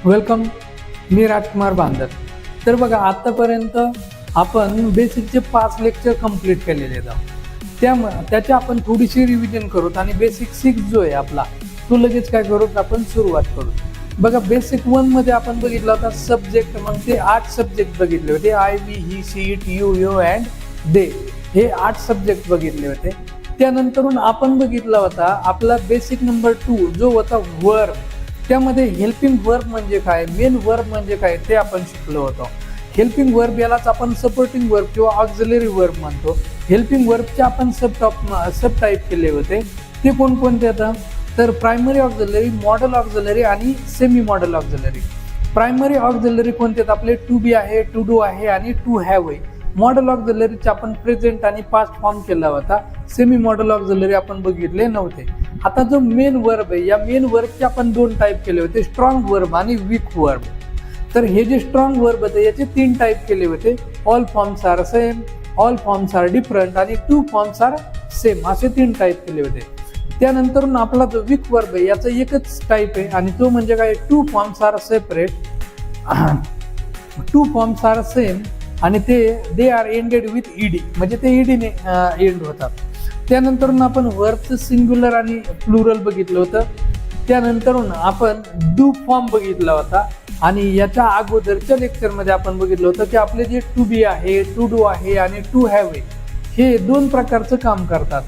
Welcome. मी राजकुमार बांदर. तर बघा, आतापर्यंत आपण बेसिकचे 5 लेक्चर कंप्लीट केलेले आहेत. त्याची आपण थोडीशी रिव्हिजन करूत आणि बेसिक 6 जो आहे आपला तो लगेच काय करूत आपण सुरुवात करू. बघा, बेसिक 1 मध्ये आपण बघितला होता सब्जेक्ट. मग ते 8 सब्जेक्ट बघितले होते. I, we, he, she, it, you, you and they. हे 8 सब्जेक्ट बघितले होते. त्यानंतरून आपण बघितला होता आपला बेसिक नंबर 2 जो होता वर्ब. त्यामध्ये हेल्पिंग वर्ब म्हणजे काय, मेन वर्ब म्हणजे काय ते आपण शिकलो होतो. हेल्पिंग वर्ब यालाच आपण सपोर्टिंग वर्ब किंवा ऑक्झिलरी वर्ब म्हणतो. हेल्पिंग वर्बचे आपण सब टाईप केले होते. ते कोणकोणते आता, तर प्रायमरी ऑक्झिलरी, मॉडल ऑक्झिलरी आणि semi modal auxiliary. Primary auxiliary कोणते आहेत आपले, टू बी आहे, टू डू आहे आणि टू हॅव आहे. मॉडल ऑक्झिलरीचे आपण प्रेझेंट आणि पास्ट फॉर्म केला होता. सेमी मॉडल ऑक्झिलरी आपण बघितले नव्हते. आता जो मेन वर्ब आहे, या मेन वर्बचे आपण 2 टाईप केले होते, स्ट्रॉंग वर्ब आणि वीक वर्ब. तर हे जे स्ट्रॉंग वर्ब होते याचे 3 टाईप केले होते. All forms are same, all forms are different आणि 2 फॉर्म्स आर सेम, असे 3 टाईप केले होते. त्यानंतर आपला जो वीक वर्ब आहे याचा एकच टाईप आहे आणि तो म्हणजे काय, 2 forms are separate, 2 forms are same आणि they are ended with ED, म्हणजे ते ईडीने एंड होतात. त्यानंतर आपण वर्बचं सिंग्युलर आणि प्लुरल बघितलं होतं. त्यानंतर आपण डू फॉर्म बघितला होता आणि याच्या अगोदरच्या लेक्चरमध्ये आपण बघितलं होतं की आपले जे टू बी आहे, टू डू आहे आणि टू हॅव आहे हे 2 प्रकारचं काम करतात.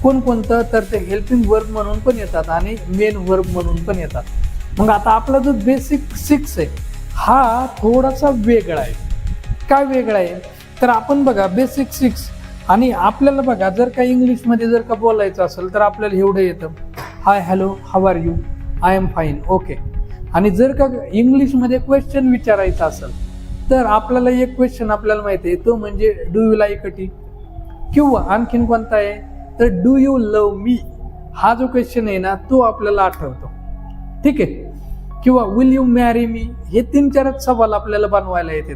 कोणकोणतं, तर ते हेल्पिंग वर्ब म्हणून पण येतात आणि मेन वर्ब म्हणून पण येतात. मग आता आपला जो बेसिक 6 आहे हा थोडासा वेगळा आहे. काय वेगळा आहे, तर आपण बघा बेसिक 6 आणि आपल्याला बघा जर का इंग्लिशमध्ये जर का बोलायचं असेल तर आपल्याला एवढं येतं, hi, hello, how are you, I am fine, okay. आणि जर का इंग्लिशमध्ये क्वेश्चन विचारायचा असेल तर आपल्याला एक क्वेश्चन आपल्याला माहिती आहे, तो म्हणजे do you like a T, किंवा आणखीन कोणता आहे तर डू यू लव्ह मी. हा जो क्वेश्चन आहे ना तो आपल्याला आठवतो, ठीक आहे. किंवा विल यू मॅरी मी, हे 3-4 सवाल आपल्याला बनवायला येते.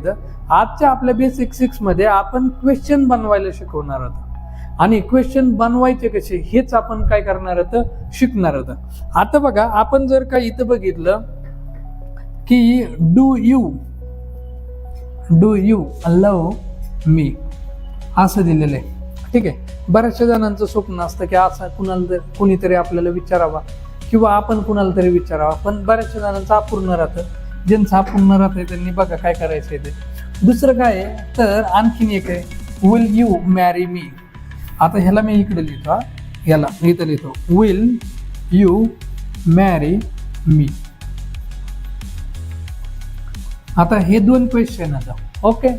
आजच्या आपल्या बेसिक 6 मध्ये आपण क्वेश्चन बनवायला शिकवणार आहोत आणि क्वेश्चन बनवायचे कसे हेच आपण काय करणार आहोत, शिकणार आहोत. आता बघा, आपण जर का इथं बघितलं की डू यू लव्ह मी असं दिलेलं आहे, ठीक आहे. बऱ्याचशा जणांचं स्वप्न असतं की असं कुणीतरी आपल्याला विचारावा किंवा आपण कुणाला तरी विचारावा, पण बऱ्याचशा जणांचं अपूर्ण राहतं. ज्यांचं अपूर्ण राहतंय त्यांनी बघा काय करायचं आहे ते. दुसरं काय आहे, तर आणखीन एक आहे, विल यू मॅरी मी. आता ह्याला मी इकडे लिहितो, ह्याला मी इथं लिहितो, विल यू मॅरी मी. आता हे 2 क्वेश्चन आता, ओके.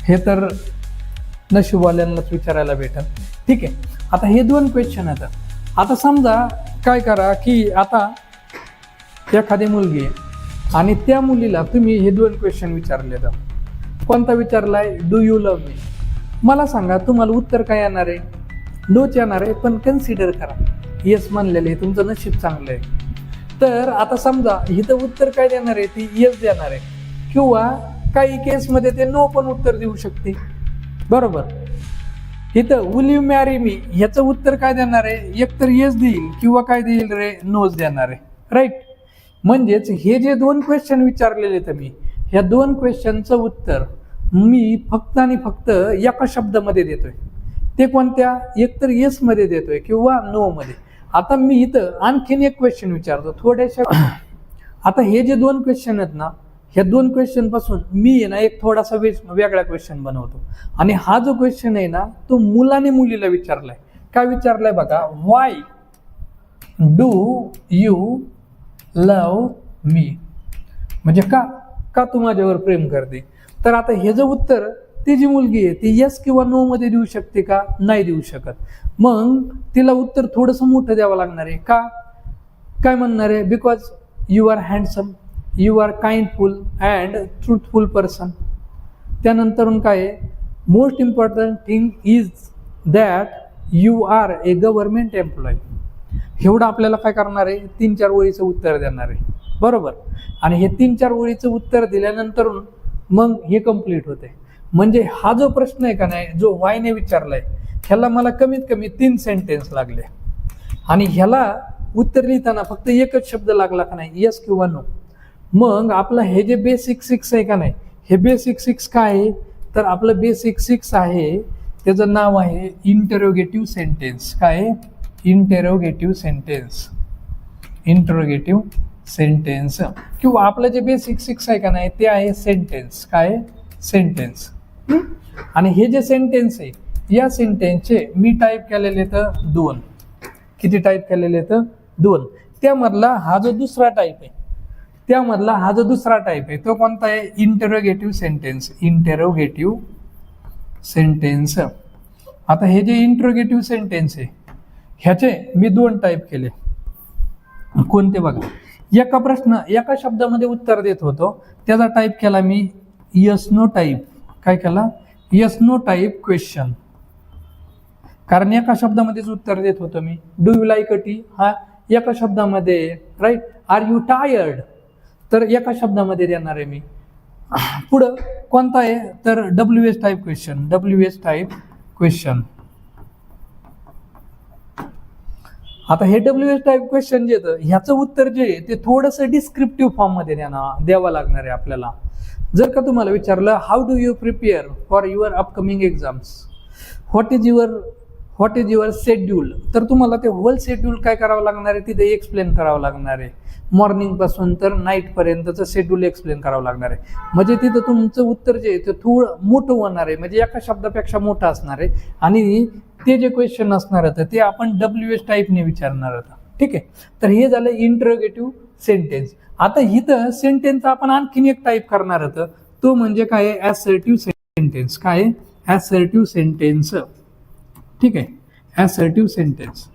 हे तर नशीबवाल्यांनाच विचारायला भेटेल, ठीक आहे. आता हे 2 क्वेश्चन आता समजा काय करा की आता एखादी मुलगी आहे आणि त्या मुलीला तुम्ही हे 2 क्वेश्चन विचारले. तर कोणता विचारलाय, डू यू लव्ह मी. मला सांगा तुम्हाला उत्तर काय येणार आहे, नोच येणार आहे. पण कन्सिडर करा, येस म्हणलेले तुमचं नशीब चांगलं आहे. तर आता समजा इथं उत्तर काय देणार आहे, ती येस देणार आहे किंवा काही केसमध्ये ते नो पण उत्तर देऊ शकते, बरोबर. इथं विल यू मॅरी मी ह्याचं उत्तर काय देणार आहे, एकतर येस देईल किंवा काय देईल रे, नोच देणार आहे, राईट. म्हणजेच हे जे 2 क्वेश्चन विचारलेले तर मी ह्या 2 क्वेश्चनचं उत्तर मी फक्त आणि फक्त एका शब्दामध्ये देतोय. ते कोणत्या, एकतर येस मध्ये देतोय किंवा नो मध्ये. आता मी इथं आणखीन एक क्वेश्चन विचारतो थोड्याशा. आता हे जे 2 क्वेश्चन आहेत ना, ह्या 2 क्वेश्चन पासून मी आहे ना एक थोडासा वेगळा क्वेश्चन बनवतो आणि हा जो क्वेश्चन आहे ना तो मुलाने मुलीला विचारलाय. काय विचारलाय बघा, वाय डू यू लव्ह मी, म्हणजे का तू माझ्यावर प्रेम करते. तर आता हे जे उत्तर ती जी मुलगी आहे ती येस किंवा नो मध्ये देऊ शकते का, नाही देऊ शकत. मग तिला उत्तर थोडंसं मोठं द्यावं लागणार आहे. काय म्हणणार आहे, because you are handsome, you are kindful and truthful person. त्यानंतर काय आहे, most important thing is that you are a government employ. एवढं आपल्याला काय करणार आहे, 3-4 ओळीचं उत्तर देणार आहे, बरोबर. आणि हे 3-4 ओळीचं उत्तर दिल्यानंतर मग हे कम्प्लीट होते. म्हणजे हा जो प्रश्न आहे का नाही, जो वायने विचारलाय, ह्याला मला कमीत कमी 3 सेंटेन्स लागले आणि ह्याला उत्तर लिहिताना फक्त एकच शब्द लागला का नाही, येस किंवा नो. मग आपलं हे जे बेसिक 6 आहे का नाही, हे बेसिक 6 काय आहे, तर आपलं बेसिक 6 आहे त्याचं नाव आहे इंटरोगेटिव्ह सेंटेन्स. काय? Interrogative sentence. Interrogative sentence. किंवा आपलं जे बेसिक 6 आहे का नाही ते आहे सेंटेन्स. काय? सेंटेन्स. आणि हे जे सेंटेन्स आहे या सेंटेन्सचे मी टाईप केलेले तर 2. किती टाईप केलेले तर 2. त्यामधला हा जो दुसरा टाईप आहे, त्यामधला हा जो दुसरा टाईप आहे तो कोणता आहे, इंटरोगेटिव्ह सेंटेन्स. Interrogative sentence. आता हे जे इंटरोगेटिव्ह सेंटेन्स आहे ह्याचे मी 2 टाईप केले. कोणते बघा, एका शब्दामध्ये उत्तर देत होतो त्याचा टाईप केला मी यस नो टाईप. काय केला? Yes no type question. कारण एका शब्दामध्येच उत्तर देत होतो मी. Do you like a tea हा एका शब्दामध्ये, राईट. आर यू टायर्ड तर एका शब्दामध्ये देणार आहे मी. पुढं कोणता आहे तर WH type question. WH type question. आता हे WH टाईप क्वेश्चन जे येतं ह्याचं उत्तर जे आहे ते थोडंसं डिस्क्रिप्टिव्ह फॉर्ममध्ये द्यावं लागणार आहे आपल्याला. जर का तुम्हाला विचारलं how do you prepare for your upcoming exams, what is your schedule, तर तुम्हाला ते होल शेड्यूल काय करावं लागणार आहे तिथे एक्सप्लेन करावं लागणार आहे. मॉर्निंग पासून तर नाईट पर्यंतचं शेड्यूल एक्सप्लेन करावं लागणार आहे. म्हणजे तिथं तुमचं उत्तर जे आहे ते थोडं मोठं होणार आहे, म्हणजे एका शब्दापेक्षा मोठं असणार आहे. आणि ते जे क्वेश्चन असणार होतं ते आपण WH टाईपने विचारणार होतं. ठीक आहे. तर हे झालं इंटरोगेटिव्ह सेंटेन्स. आता इथं सेंटेन्स आपण आणखीन एक टाईप करणार होतं, तो म्हणजे काय आहे, असर्टिव्ह सेंटेन्स. काय आहे? Assertive sentence. ठीक आहे. Assertive sentence.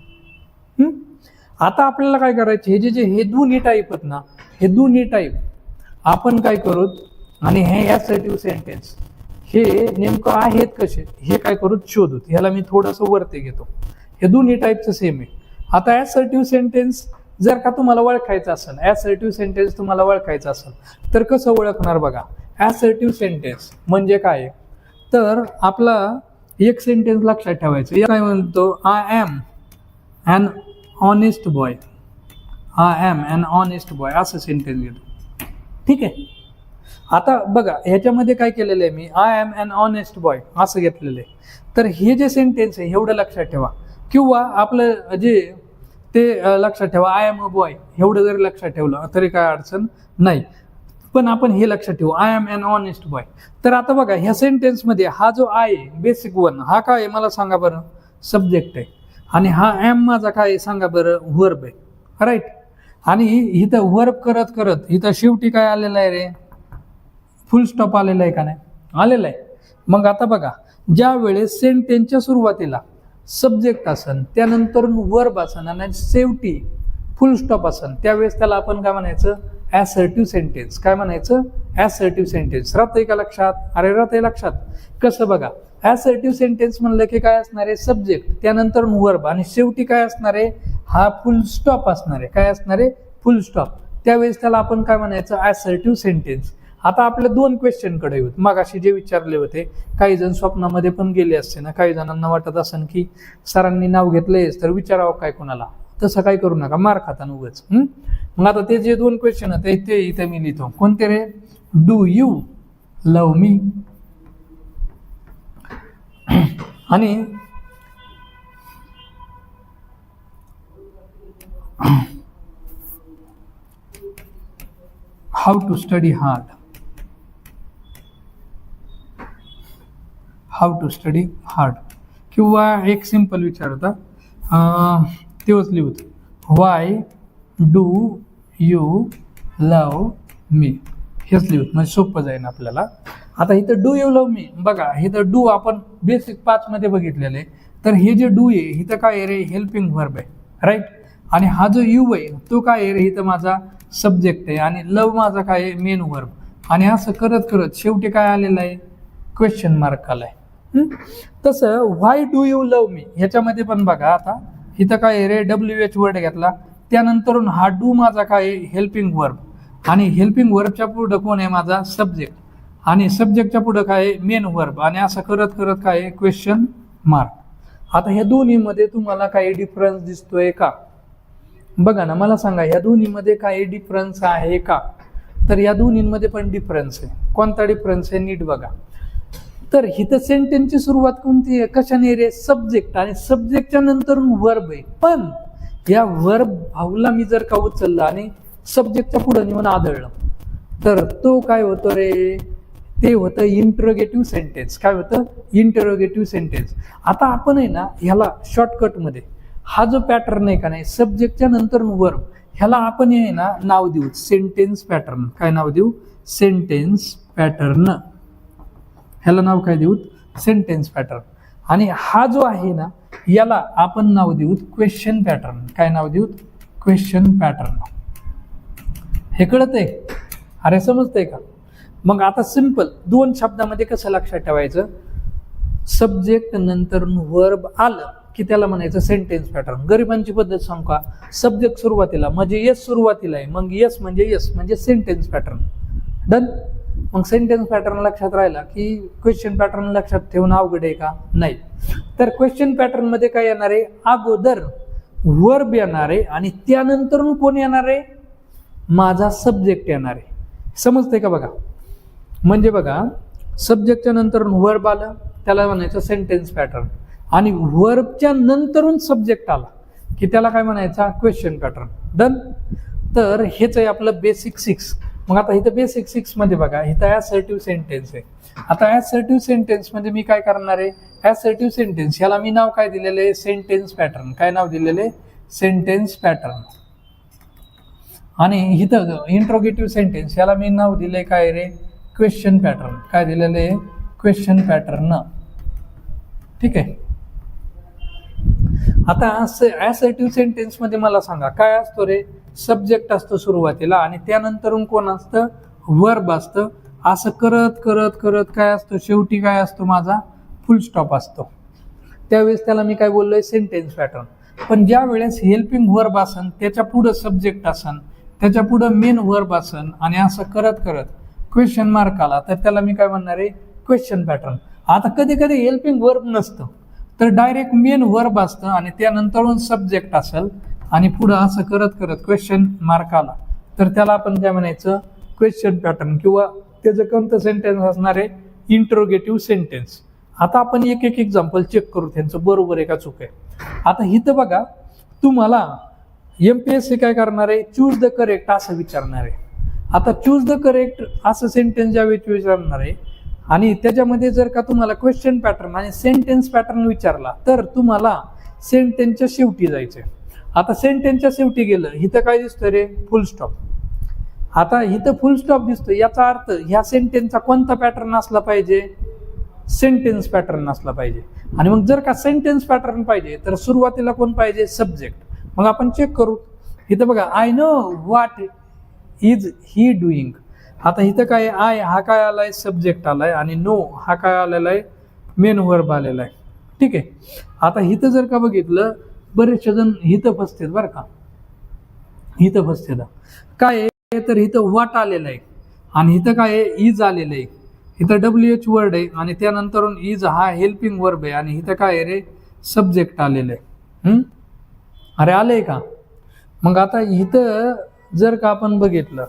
आता आपल्याला काय करायचे, हे दोन्ही टाईप आहेत ना, हे दोन्ही टाईप आपण काय करू आणि हे असर्टिव्ह सेंटेन्स हे नेमकं आहेत कसे हे काय करू शोधू. ह्याला मी थोडंसं वरती घेतो. हे दोन्ही टाईपचं सेम आहे. आता असर्टिव्ह सेंटेन्स जर का तुम्हाला ओळखायचं असेल, असर्टिव्ह सेंटेन्स तुम्हाला ओळखायचं असेल तर कसं ओळखणार बघा. असर्टिव्ह सेंटेन्स म्हणजे काय, तर आपला एक सेंटेन्स लक्षात ठेवायचं. काय म्हणतो, I am an honest boy. I am an honest boy असं सेंटेन्स घेतो. ठीक आहे. आता बघा ह्याच्यामध्ये काय केलेलं आहे मी, I am an honest boy असं घेतलेलं आहे. तर हे जे सेंटेन्स आहे एवढं लक्षात ठेवा. किंवा आपलं जे ते लक्षात ठेवा, आय एम अ बॉय एवढं जरी लक्षात ठेवलं तरी काय अडचण नाही. पण आपण हे लक्षात ठेवू, I am an honest boy. तर आता बघा ह्या सेंटेन्समध्ये हा जो आय आहे बेसिक 1 हा काय आहे मला सांगा बरं, सब्जेक्ट आहे. आणि हा एम माझा काय आहे सांगा बरं, व्हर्ब आहे. राईट. आणि इथं व्हर्ब करत करत इथं शेवटी काय आलेलं आहे रे, फुल स्टॉप आलेला आहे का नाही, आलेला आहे. मग आता बघा ज्या वेळेस सेंटेन्सच्या सुरुवातीला सब्जेक्ट असन, त्यानंतर वर्ब असन आणि शेवटी फुल स्टॉप असन, त्यावेळेस त्याला आपण काय म्हणायचं, असर्टिव्ह सेंटेन्स. काय म्हणायचं, असर्टिव्ह सेंटेन्स. राहतंय का लक्षात? अरे राहतंय लक्षात. कसं बघा, असर्टिव्ह सेंटेन्स म्हणलं की काय असणार आहे, सब्जेक्ट, त्यानंतर वर्ब आणि शेवटी काय असणार आहे, हा फुल स्टॉप असणार आहे. काय असणार आहे, फुल स्टॉप. त्यावेळेस त्याला आपण काय म्हणायचं, असर्टिव्ह सेंटेन्स. आता आपल्या 2 क्वेश्चनकडे येऊत. मग असे जे विचारले होते, काही जण स्वप्नामध्ये पण गेले असते ना, काही जणांना वाटत असेल की सरांनी नाव घेतलंयच तर विचारावं काय कोणाला. तसं काय करू नका, मार खाता उगाच. मग आता ते जे 2 क्वेश्चन आहेत ते इथे मी लिहितो. कोणते रे, डू यू लव मी आणि how to study hard. How to study hard. किंवा एक सिंपल विचारता तेच लिहूत, why do you love me, हेच लिहूत म्हणजे सोपं जाईल आपल्याला. आता इथं डू यू लव मी बघा, इथं डू आपण बेसिक 5 मध्ये बघितलेलं आहे. तर हे जे डू आहे इथं काय आहे रे, हेल्पिंग व्हर्ब आहे. राईट. आणि हा जो यू आहे तो काय आहे रे, इथं माझा सब्जेक्ट आहे आणि लव माझा काय आहे, मेन व्हर्ब. आणि असं करत करत शेवटी काय आलेलं आहे, क्वेश्चन मार्क आलाय. तसं व्हाय डू यू लव मी ह्याच्यामध्ये पण बघा, आता इथं काय आहे रे, WH वर्ड घेतला, त्यानंतर हा डू माझा काय आहे, हेल्पिंग व्हर्ब. आणि हेल्पिंग व्हर्बच्या पुढं कोण आहे, माझा सब्जेक्ट. आणि सब्जेक्टच्या पुढं काय आहे, मेन व्हर्ब. आणि असं करत करत काय आहे, क्वेश्चन मार्क. आता ह्या दोन्हीमध्ये तुम्हाला काही डिफरन्स दिसतोय का, बघा ना, मला सांगा ह्या दोन्हीमध्ये काही डिफरन्स आहे का? तर या दोन्हीमध्ये पण डिफरन्स आहे. कोणता डिफरन्स आहे नीट बघा. तर इथं सेंटेन्सची सुरुवात कोणती आहे? कशाने रे? सब्जेक्ट, आणि सब्जेक्टच्या नंतर वर्ब आहे. पण या वर्ब भावला मी जर का उचललं आणि सब्जेक्टच्या पुढे नेऊन आदळलं तर तो काय होतं रे? ते होतं इंटरोगेटिव्ह सेंटेन्स. काय होतं? Interrogative sentence. आता आपण आहे ना ह्याला शॉर्टकटमध्ये हा जो पॅटर्न आहे का नाही, सब्जेक्टच्या नंतर वर्ब, ह्याला आपण आहे ना नाव देऊ सेंटेन्स पॅटर्न. काय नाव देऊ? Sentence pattern. ह्याला नाव काय देऊ? Sentence pattern. आणि हा जो आहे ना याला आपण नाव देऊ क्वेश्चन पॅटर्न. काय नाव देऊ? Question pattern. हे कळतंय? अरे समजतंय का? मग आता सिंपल 2 शब्दामध्ये कसं लक्षात ठेवायचं? सब्जेक्ट नंतर वर्ब आलं की त्याला म्हणायचं सेंटेन्स पॅटर्न. गरिबांची पद्धत सांगू का? सब्जेक्ट सुरुवातीला म्हणजे येस सुरुवातीला आहे, मग येस म्हणजे सेंटेन्स पॅटर्न. डन. मग सेंटेन्स पॅटर्न लक्षात राहिला की क्वेश्चन पॅटर्न लक्षात ठेवणं अवघड आहे का? नाही. तर क्वेश्चन पॅटर्न मध्ये काय येणार आहे? अगोदर वर्ब येणार आहे आणि त्यानंतर कोण येणार आहे? माझा सब्जेक्ट येणार आहे. समजतंय का? बघा म्हणजे बघा, सब्जेक्टच्या नंतर वर्ब आलं त्याला म्हणायचं सेंटेन्स पॅटर्न, आणि वर्बच्या नंतरून सब्जेक्ट आला की त्याला काय म्हणायचा? Question pattern. डन. तर हेच आहे आपलं बेसिक 6. मग आता इथं बेसिक 6 मध्ये बघा, इथं असर्टिव्ह सेंटेन्स आहे. आता असर्टिव्ह सेंटेन्स मध्ये मी काय करणार आहे? असर्टिव्ह सेंटेन्स ह्याला मी नाव काय दिलेलं आहे? Sentence pattern. काय नाव दिलेलं आहे? Sentence pattern. आणि इथं इंट्रोगेटिव्ह सेंटेन्स ह्याला मी नाव दिलंय काय रे? Question pattern. काय दिलेलं आहे? Question pattern. ठीक आहे. आता असर्टिव्ह सेंटेन्स मध्ये मला सांगा काय असतो रे? सब्जेक्ट असतो सुरुवातीला आणि त्यानंतर कोण असतं? वर्ब असतं. असं करत करत करत काय असतं? शेवटी काय असतो माझा? फुल स्टॉप असतो. त्यावेळेस त्याला मी काय बोललोय? Sentence pattern. पण ज्या वेळेस हेल्पिंग वर्ब असन, त्याच्या पुढं सब्जेक्ट असन, त्याच्या पुढं मेन वर्ब असन, आणि असं करत करत क्वेश्चन मार्क आला तर त्याला मी काय म्हणणार आहे? Question pattern. आता कधी कधी हेल्पिंग वर्ब नसतं तर डायरेक्ट मेन वर्ब असतं आणि त्यानंतरून सब्जेक्ट असेल आणि पुढं असं करत करत क्वेश्चन मार्क आला तर त्याला आपण काय म्हणायचं? Question pattern. किंवा त्याचं कोणतं सेंटेन्स असणार आहे? Interrogative sentence. आता आपण एक एक एक्झाम्पल चेक करू त्यांचं बरोबर आहे का चूक आहे. आता इथं बघा, तुम्हाला MPSC काय करणार आहे? चूज द करेक्ट असं विचारणार आहे. आता चूज द करेक्ट असं सेंटेन्स ज्यावेळी विचारणार आहे आणि त्याच्यामध्ये जर का तुम्हाला क्वेश्चन पॅटर्न आणि सेंटेन्स पॅटर्न विचारला तर तुम्हाला सेंटेन्सच्या शेवटी जायचंय. आता सेंटेन्सच्या शेवटी गेलं, इथं काय दिसतं रे? फुल स्टॉप. आता इथं फुल स्टॉप दिसतो, याचा अर्थ ह्या सेंटेन्सचा कोणता पॅटर्न असला पाहिजे? सेंटेन्स पॅटर्न असला पाहिजे. आणि मग जर का सेंटेन्स पॅटर्न पाहिजे तर सुरुवातीला कोण पाहिजे? सब्जेक्ट. मग आपण चेक करू. इथं बघा, I know what is he doing. आता इथं काय? आय हा काय आलाय? सब्जेक्ट आलाय, आणि नो हा काय आलेला आहे? मेन वर्ब आलेला आहे. ठीक आहे. आता इथं जर का बघितलं, बरेचसे जण इथं फसतात बरं का. इथं फसतात काय आहे? तर इथं व्हॉट आलेलं आहे आणि इथं काय आहे? इज आलेलं आहे. इथं WH वर्ड आहे आणि त्यानंतर इज हा हेल्पिंग वर्ब आहे आणि इथं काय आहे रे? सब्जेक्ट आलेलं आहे. अरे आलंय का? मग आता इथं जर का आपण बघितलं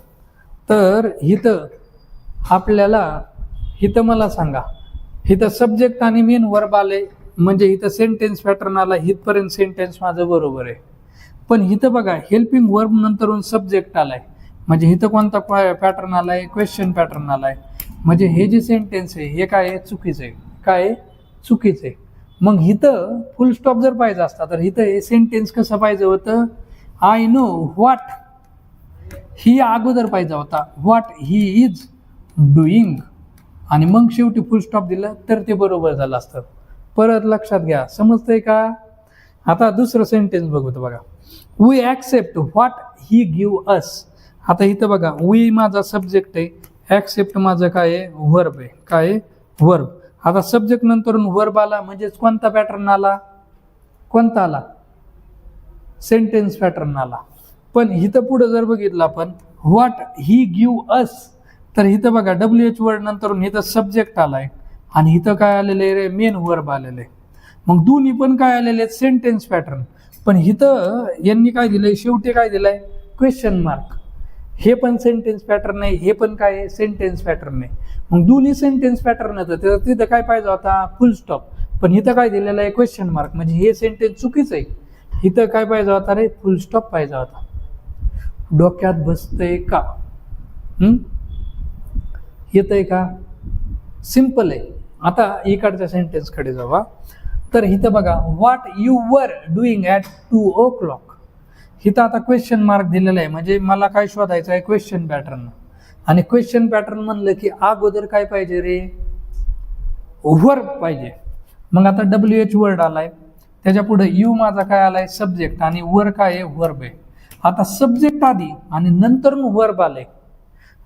तर इथं आपल्याला, इथं मला सांगा, इथं सब्जेक्ट आणि मेन वर्ब आले म्हणजे इथं सेंटेन्स पॅटर्न आला. इथपर्यंत सेंटेन्स माझं बरोबर आहे. पण इथं बघा, हेल्पिंग वर्ब नंतरून सब्जेक्ट आलाय म्हणजे इथं कोणता पॅटर्न आलाय? क्वेश्चन पॅटर्न आलाय. म्हणजे हे जे सेंटेन्स आहे हे काय आहे? चुकीचं आहे. काय आहे? चुकीचं आहे. मग इथं फुल स्टॉप जर पाहिजे असता तर इथं हे सेंटेन्स कसं पाहिजे होतं? आय नो व्हॉट ही अगोदर पाहिजे होता. व्हॉट ही इज डुईंग, आणि मग शेवटी फुल स्टॉप दिलं तर ते बरोबर झालं असतं. परत लक्षात घ्या. समजतंय का? आता दुसरं सेंटेन्स बघतो बघा. We accept what he give us. आता इथं बघा, वी माझा सब्जेक्ट आहे, ॲक्सेप्ट माझं काय आहे? वर्ब आहे. काय आहे? वर्ब. आता सब्जेक्ट नंतरून वर्ब आला म्हणजेच कोणता पॅटर्न आला? कोणता आला? सेंटेन्स पॅटर्न आला. पण इथं पुढे जर बघितलं आपण, व्हॉट ही गिव्ह अस, तर इथं बघा WH वर्ड नंतरून इथं सब्जेक्ट आलाय आणि इथं काय आलेलं आहे रे? मेन वर्ब आलेलं आहे. मग दोन्ही पण काय आलेले आहेत? Sentence pattern. पण इथं यांनी काय दिलंय, शेवटी काय दिलंय, क्वेश्चन मार्क. हे पण सेंटेन्स पॅटर्न नाही, हे पण काय आहे, सेंटेन्स पॅटर्न नाही. मग दोन्ही सेंटेन्स पॅटर्न होतं, तिथं काय पाहिजे होता, फुल स्टॉप. पण इथं काय दिलेलं आहे, क्वेश्चन मार्क. म्हणजे हे सेंटेन्स चुकीचं आहे. इथं काय पाहिजे होता रे, फुल स्टॉप पाहिजे होता. डोक्यात बसतंय का? येतंय का? सिंपल आहे. आता इकडच्या सेंटेन्स कडे जावा. तर इथं बघा, what you were doing at 2 o'clock. इथं आता क्वेश्चन मार्क दिलेला आहे, म्हणजे मला काय शोधायचं आहे, क्वेश्चन पॅटर्न. आणि क्वेश्चन पॅटर्न म्हणलं की अगोदर काय पाहिजे रे, वर्ब पाहिजे. मग आता WH वर्ड आलाय, त्याच्या पुढे यू माझा काय आलाय, सब्जेक्ट, आणि वर काय आहे, वर्ब आहे. आता सब्जेक्ट आधी आणि नंतर वर्ब आले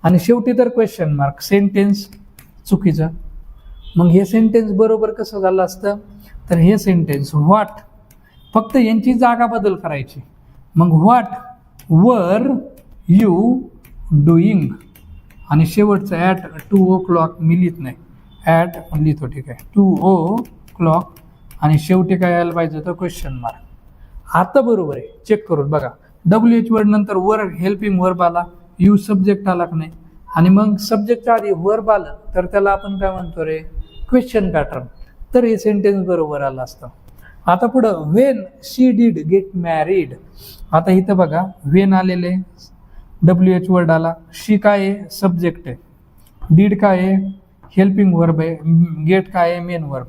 आणि शेवटी तर क्वेश्चन मार्क. सेंटेन्स चुकीचं. मग हे सेंटेन्स बरोबर कसं झालं असतं, तर हे सेंटेन्स व्हॉट, फक्त यांची जागा बदल करायची. मग व्हॉट वर यू डुईंग, आणि शेवटचं ॲट 2 o'clock मी लिहित नाही, ॲट लिहितो, ठीक आहे, 2 o'clock, आणि शेवटी काय यायला पाहिजे होतं, क्वेश्चन मार्क. आता बरोबर आहे, चेक करून बघा. WH वर्ड नंतर वर हेल्पिंग वर्ब आला, यू सब्जेक्ट आला की नाही, आणि मग सब्जेक्टच्या आधी वर्ब आलं तर त्याला आपण काय म्हणतो रे, क्वेश्चन पॅटर्न. तर हे सेंटेन्स बरोबर आलं असतं. आता पुढं, when she did get married. आता इथं बघा, व्हेन आलेले, WH वर्ड आला, शी काय आहे, सब्जेक्ट आहे, डिड काय आहे, हेल्पिंग वर्ब आहे, गेट काय आहे, मेन वर्ब.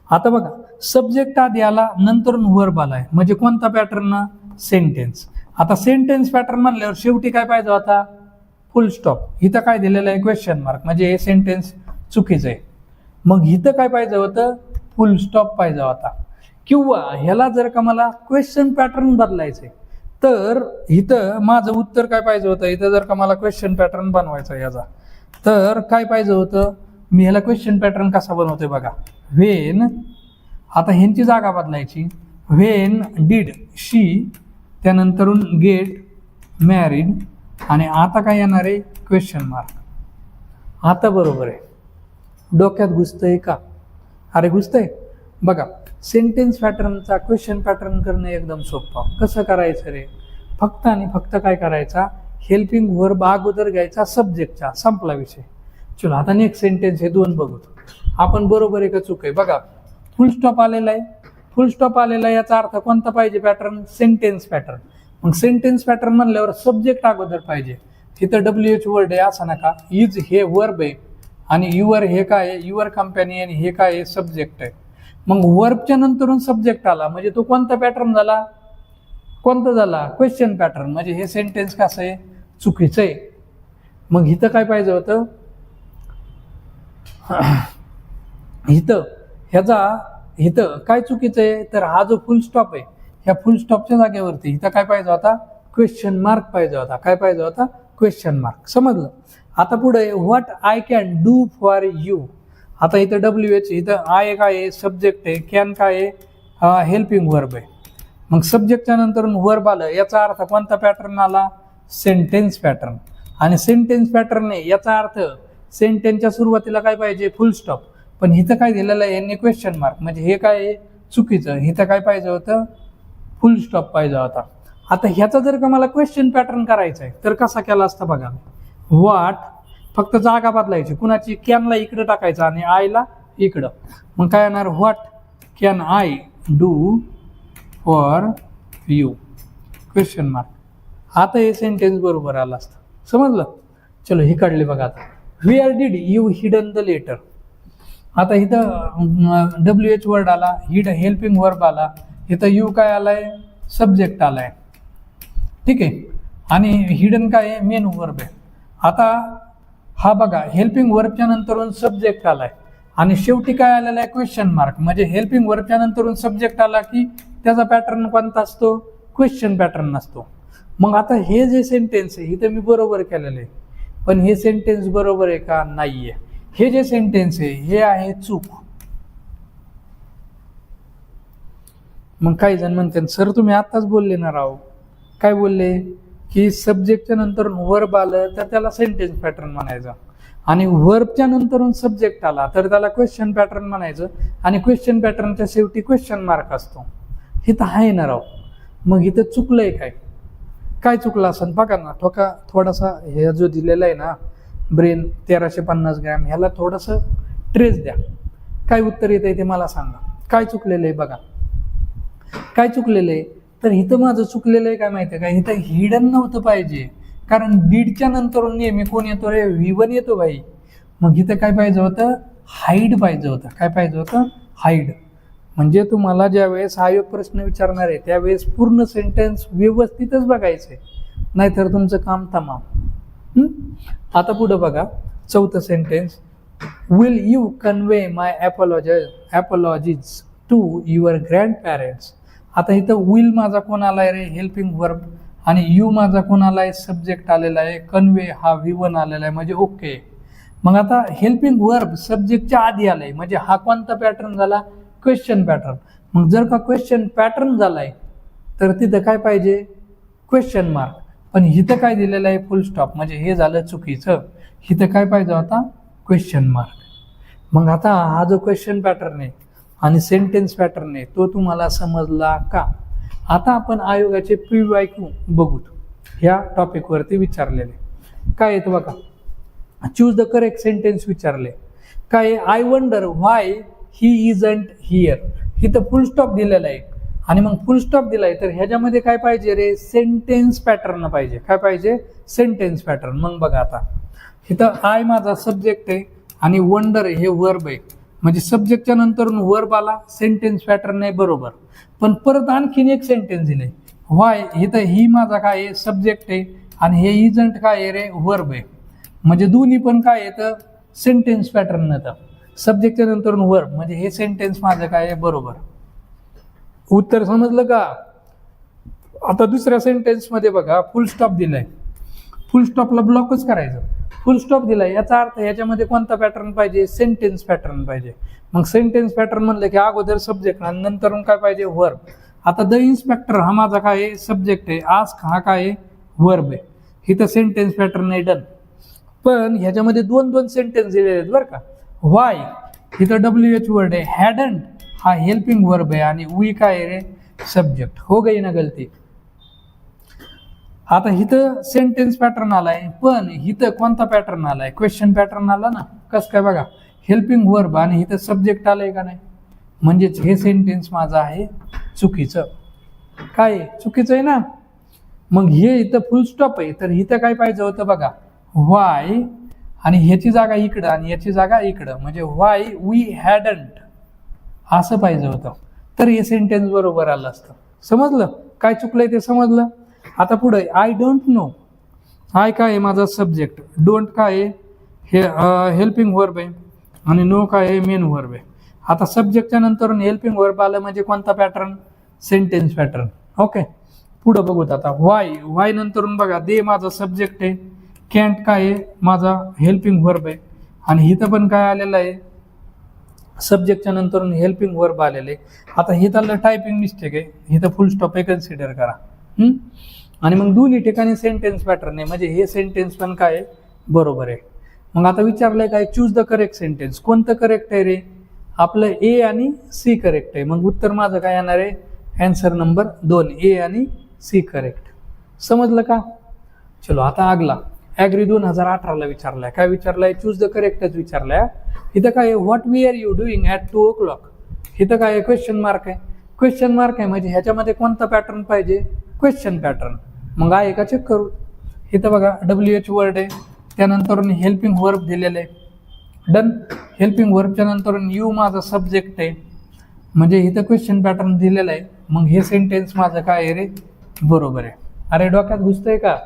आता बघा, सब्जेक्ट आधी आला, नंतर वर्ब आलाय, म्हणजे कोणता पॅटर्न, सेंटेन्स. आता सेंटेन्स पॅटर्न म्हणल्यावर शेवटी काय पाहिजे होता, फुल स्टॉप. इथं काय दिलेलं आहे, क्वेश्चन मार्क, म्हणजे हे सेंटेन्स चुकीचं आहे. मग इथं काय पाहिजे होतं, फुल स्टॉप पाहिजे होता. किंवा ह्याला जर का मला क्वेश्चन पॅटर्न बदलायचंय, तर इथं माझं उत्तर काय पाहिजे होतं, इथं जर का मला क्वेश्चन पॅटर्न बनवायचा याचा, तर काय पाहिजे होतं, मी ह्याला क्वेश्चन पॅटर्न कसा बनवतोय बघा. व्हेन, आता ह्यांची जागा बदलायची, व्हेन डिड शी, त्यानंतरून गेट मॅरिड, आणि आता काय येणार आहे, क्वेश्चन मार्क. आता बरोबर आहे. डोक्यात घुसतंय का? अरे घुसतंय. बघा, सेंटेन्स पॅटर्नचा क्वेश्चन पॅटर्न करणं एकदम सोपं. कसं करायचं रे, फक्त आणि फक्त काय करायचा, हेल्पिंग वर्ब अगोदर घ्यायचा सब्जेक्टचा, संपला विषय. चलो आता नेक्स्ट सेंटेन्स हे दोन बघू आपण, बरोबर आहे का चूक आहे. बघा, फुल स्टॉप आलेला आहे, फुल स्टॉप आलेला आहे, याचा अर्थ कोणता पाहिजे पॅटर्न, सेंटेन्स पॅटर्न. मग सेंटेन्स पॅटर्न म्हणल्यावर सब्जेक्ट अगोदर पाहिजे. तिथं WH वर्ड आहे असं नका, इज हे वर्ब आहे, आणि युअर हे काय आहे, युअर कंपनी, आणि हे काय आहे, सब्जेक्ट आहे. मग वर्बच्या नंतरून सब्जेक्ट आला, म्हणजे तो कोणता पॅटर्न झाला, कोणता झाला, क्वेश्चन पॅटर्न. म्हणजे हे सेंटेन्स कसं आहे, चुकीचं आहे. मग इथं काय पाहिजे होतं, इथं ह्याचा, इथं काय चुकीचं आहे, तर हा जो फुल स्टॉप आहे, ह्या फुल स्टॉपच्या जागेवरती इथं काय पाहिजे होता, क्वेश्चन मार्क पाहिजे होता. काय पाहिजे होता, क्वेश्चन मार्क. समजलं. आता पुढे, what I can do for you. आता इथं WH, इथं आय काय आहे, सब्जेक्ट आहे, कॅन काय आहे, हेल्पिंग वर्ब आहे. मग सब्जेक्टच्या नंतर वर्ब आलं, याचा अर्थ कोणता पॅटर्न आला, सेंटेन्स पॅटर्न. आणि सेंटेन्स पॅटर्न आहे याचा अर्थ सेंटेन्सच्या सुरुवातीला काय पाहिजे, फुल स्टॉप. पण इथं काय दिलेलं आहे यांनी, क्वेश्चन मार्क. म्हणजे हे काय आहे, चुकीचं. इथं काय पाहिजे होतं, फुल स्टॉप पाहिजे होता. आता ह्याचा जर का मला क्वेश्चन पॅटर्न करायचा आहे तर कसा केला असता बघा. व्हॉट, फक्त जागा बदलायची, कुणाची, कॅनला इकडं टाकायचं आणि आयला इकडं. मग काय येणार, what can I do for you, question mark. आता हे सेंटेन्स बरोबर आलं असतं. समजलं. चलो ही काढली बघा. आता where did you hidden the letter. आता इथं WH वर्ड आला, हिड हेल्पिंग वर्ब आला, इथं यू काय आलाय, सब्जेक्ट आलाय, ठीक आहे, आणि हिडन काय आहे, मेन वर्ब आहे. आता हा बघा, हेल्पिंग वर्बच्या नंतरून सब्जेक्ट आलाय आणि शेवटी काय आलेला आहे, क्वेश्चन मार्क. म्हणजे हेल्पिंग वर्बच्या नंतरून सब्जेक्ट आला की त्याचा पॅटर्न कोणता असतो, क्वेश्चन पॅटर्न नसतो. मग आता हे जे सेंटेन्स आहे इथं मी बरोबर केलेलं आहे, पण हे सेंटेन्स बरोबर आहे का, नाहीये. हे जे सेंटेन्स आहे हे आहे चूक. मग काही जण म्हणतात, सर तुम्ही आताच बोलले ना राव, काय बोलले की सब्जेक्टच्या नंतर वर्ब आलं तर त्याला सेंटेन्स पॅटर्न म्हणायचं, आणि वर्बच्या नंतरून सब्जेक्ट आला तर त्याला क्वेश्चन पॅटर्न म्हणायचं, आणि क्वेश्चन पॅटर्नच्या शेवटी क्वेश्चन मार्क असतो. इथं आहे ना राव, मग इथं चुकलंय काय, काय चुकलं असं बघा ना. थोडासा हे जो दिलेला आहे ना ब्रेन 1350 ग्रॅम, ह्याला थोडंसं ट्रेस द्या. काय उत्तर येत आहे ते मला सांगा. काय चुकलेलं आहे बघा, काय चुकलेलं आहे. तर इथं माझं चुकलेलं आहे काय माहिती आहे का, इथं हिडन नव्हतं पाहिजे, कारण दीडच्या नंतर नेहमी कोण येतो रे, V1 येतो भाई. मग इथं काय पाहिजे होतं, हाईड पाहिजे होतं. काय पाहिजे होतं, हाईड. म्हणजे तुम्हाला ज्या वेळेस हा एक प्रश्न विचारणार आहे त्यावेळेस पूर्ण सेंटेन्स व्यवस्थितच बघायचंय, नाहीतर तुमचं काम तमाम. आता पुढं बघा, चौथं sentence. Will you convey my apologies to your grandparents. आता इथं विल माझा कोण आलाय रे, हेल्पिंग वर्ब, आणि यू माझा कोण आलाय, सब्जेक्ट आलेला आहे. कन्वे हा V1 आलेला आहे, म्हणजे ओके. मग आता हेल्पिंग वर्ब सब्जेक्टच्या आधी आलाय, म्हणजे हा कोणता पॅटर्न झाला, क्वेश्चन पॅटर्न. मग जर का क्वेश्चन पॅटर्न झालाय तर तिथं काय पाहिजे, क्वेश्चन मार्क. पण इथं काय दिलेलं आहे, फुल स्टॉप, म्हणजे हे झालं चुकीचं. इथं काय पाहिजे होता, क्वेश्चन मार्क. मग आता हा जो क्वेश्चन पॅटर्न आहे आणि सेंटेन्स पॅटर्न आहे तो तुम्हाला समजला का. आता आपण आयोगाचे PYQ बघू, ह्या टॉपिकवरती विचारलेले. काय येतं बघा, चूज द करेक्ट सेंटेन्स विचारले. काय, I wonder why he isn't here. इथं फुल स्टॉप दिलेला आहे आणि मग फुल स्टॉप दिलाय, तर ह्याच्यामध्ये काय पाहिजे रे, सेंटेन्स पॅटर्न पाहिजे. काय पाहिजे, सेंटेन्स पॅटर्न. मग बघा आता इथं आय माझा सब्जेक्ट आहे आणि वंडर हे वर्ब आहे, म्हणजे सब्जेक्टच्या नंतर वर्ब आला, सेंटेन्स पॅटर्न नाही बरोबर. पण परत आणखीन एक सेंटेन्स दिले, व्हाय. इथं ही माझा काय आहे, सब्जेक्ट आहे, आणि हे इजंट काय आहे रे, वर्ब आहे. म्हणजे दोन्ही पण काय येतं, सेंटेन्स पॅटर्न येतं, सब्जेक्टच्या नंतर वर्ब, म्हणजे हे सेंटेन्स माझं काय आहे, बरोबर. उत्तर समजलं का. आता दुसऱ्या सेंटेन्समध्ये बघा, फुल स्टॉप दिलाय, फुल स्टॉपला ब्लॉकच करायचं. फुल स्टॉप दिलाय याचा अर्थ याच्यामध्ये कोणता पॅटर्न पाहिजे, सेंटेन्स पॅटर्न पाहिजे. मग सेंटेन्स पॅटर्न म्हणलं की अगोदर सब्जेक्ट आणि नंतर काय पाहिजे, वर्ब. आता द इन्स्पेक्टर हा माझा काय आहे, सब्जेक्ट आहे. आस्क हा काय आहे, वर्ब आहे. इथं सेंटेन्स पॅटर्न आहे, डन. पण ह्याच्यामध्ये दोन सेंटेन्स दिलेले आहेत बरं का. व्हाय इथं WH वर्ड आहे, हॅडंट हा हेल्पिंग वर्ब आहे, आणि वी काय आहे रे, सब्जेक्ट. हो गई ना गलती. आता इथं सेंटेन्स पॅटर्न आलाय, पण इथं कोणता पॅटर्न आलाय, क्वेश्चन पॅटर्न आला ना. कसं काय बघा, हेल्पिंग वर्ब आणि इथं सब्जेक्ट आलंय का नाही, म्हणजेच हे सेंटेन्स माझं आहे चुकीचं. काय चुकीचं आहे ना. मग हे इथं फुल स्टॉप आहे, तर इथं काय पाहिजे होतं बघा, व्हाय, आणि ह्याची जागा इकडं आणि याची जागा इकडं, म्हणजे व्हाय वी हॅडंट असं पाहिजे होतं, तर हे सेंटेन्स बरोबर आलं असतं. समजलं काय चुकलंय ते समजलं. आता पुढे आय डोंट नो. आय काय आहे, माझा सब्जेक्ट. डोंट काय आहे, हे हेल्पिंग वर्ब आहे, आणि नो काय आहे, मेन वर्ब आहे. आता सब्जेक्टच्या नंतर हेल्पिंग वर्ब आलं म्हणजे कोणता पॅटर्न, सेंटेन्स पॅटर्न. ओके, पुढं बघूत आता. व्हाय नंतर बघा, दे माझा सब्जेक्ट आहे, कॅन्ट काय आहे, माझा हेल्पिंग वर्ब आहे, आणि इथं पण काय आलेलं आहे, सब्जेक्टच्या नंतर हेल्पिंग वर्ब आलेले. आता हे त्याला टायपिंग मिस्टेक आहे, इथं फुल स्टॉप आहे, कन्सिडर करा. आणि मग दोन्ही ठिकाणी सेंटेन्स पॅटर्न आहे, म्हणजे हे सेंटेन्स पण काय आहे, बरोबर आहे. मग आता विचारलंय काय, चूज द करेक्ट सेंटेन्स. कोणतं करेक्ट आहे रे, आपलं A आणि C करेक्ट आहे. मग उत्तर माझं काय येणार आहे, आन्सर नंबर 2, A आणि C करेक्ट. समजलं का. चलो आता अगला ॲग्री 2018ला विचारलाय. काय विचारलाय, चूज द करेक्टच विचारलाय. इथं काय आहे, what we are you doing at 2 o'clock. इथं काय आहे, क्वेश्चन मार्क आहे. क्वेश्चन मार्क आहे म्हणजे ह्याच्यामध्ये कोणता पॅटर्न पाहिजे, क्वेश्चन पॅटर्न. मग आहे का चेक करू. इथं बघा WH वर्ड आहे, त्यानंतर हेल्पिंग वर्ब दिलेलं आहे, डन. हेल्पिंग वर्बच्या नंतर यू माझा सब्जेक्ट आहे, म्हणजे इथं क्वेश्चन पॅटर्न दिलेलं आहे. मग हे सेंटेन्स माझं काय आहे रे, बरोबर आहे. अरे डोक्यात घुसतंय का.